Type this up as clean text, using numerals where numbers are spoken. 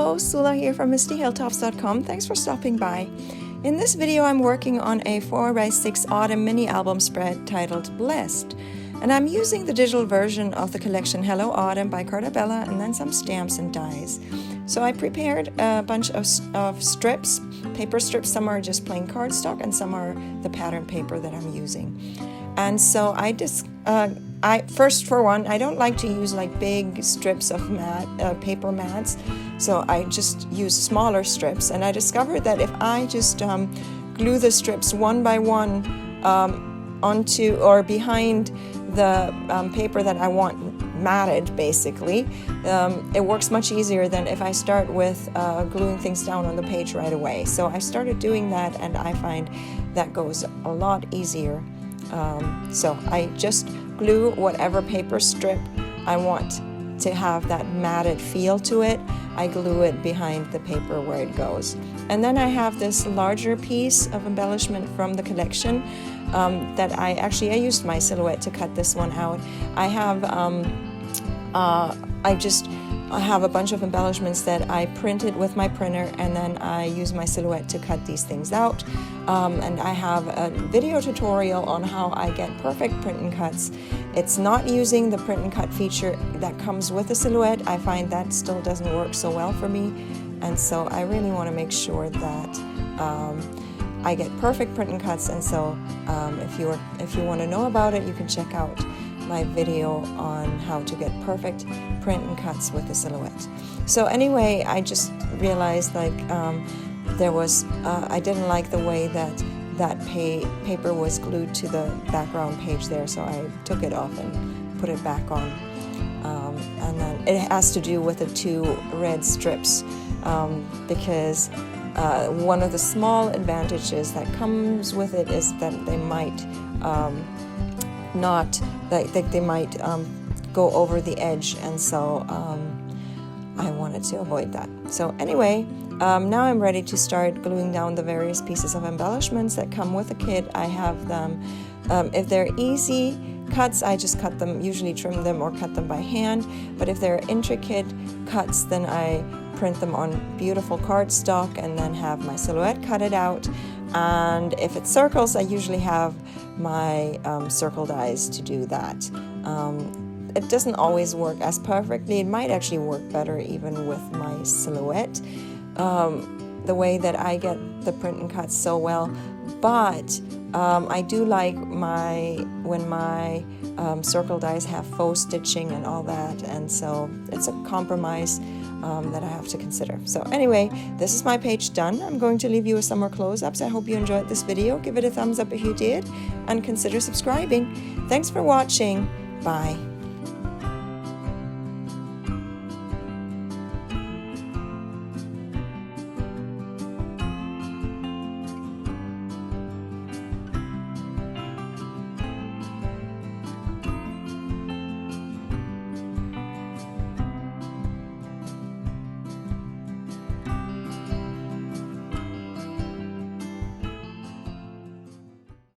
Hello, Sula here from MistyHilltops.com. Thanks for stopping by. In this video, I'm working on a 4x6 autumn mini album spread titled Blessed. And I'm using the digital version of the collection Hello Autumn by Carta Bella and then some stamps and dies. So I prepared a bunch of strips, paper strips. Some are just plain cardstock and some are the pattern paper that I'm using. And so first for one, I don't like to use like big strips of paper mats, so I just use smaller strips. And I discovered that if I just glue the strips one by one onto or behind the paper that I want matted, basically, it works much easier than if I start with gluing things down on the page right away. So I started doing that, and I find that goes a lot easier. So I just glue whatever paper strip I want to have that matted feel to it. I glue it behind the paper where it goes. And then I have this larger piece of embellishment from the collection that I used my silhouette to cut this one out. I have a bunch of embellishments that I printed with my printer, and then I use my silhouette to cut these things out. And I have a video tutorial on how I get perfect print and cuts. It's not using the print and cut feature that comes with the silhouette. I find that still doesn't work so well for me, and so I really want to make sure that I get perfect print and cuts. And so if you want to know about it, you can check out my video on how to get perfect print and cuts with the silhouette. So anyway, I just realized I didn't like the way that paper was glued to the background page there, so I took it off and put it back on. And then it has to do with the two red strips, because one of the small advantages that comes with it is that they might go over the edge, and so I wanted to avoid that. So anyway, now I'm ready to start gluing down the various pieces of embellishments that come with the kit. I have them, if they're easy cuts, I just cut them, usually trim them or cut them by hand. But if they're intricate cuts, then I print them on beautiful cardstock and then have my silhouette cut it out. And if it's circles, I usually have my circle dies to do that. It doesn't always work as perfectly. It might actually work better even with my silhouette, the way that I get the print and cuts so well. But I do like when my circle dies have faux stitching and all that, and so it's a compromise that I have to consider. So anyway, this is my page done. I'm going to leave you with some more close-ups. I hope you enjoyed this video. Give it a thumbs up if you did, and consider subscribing. Thanks for watching. Bye.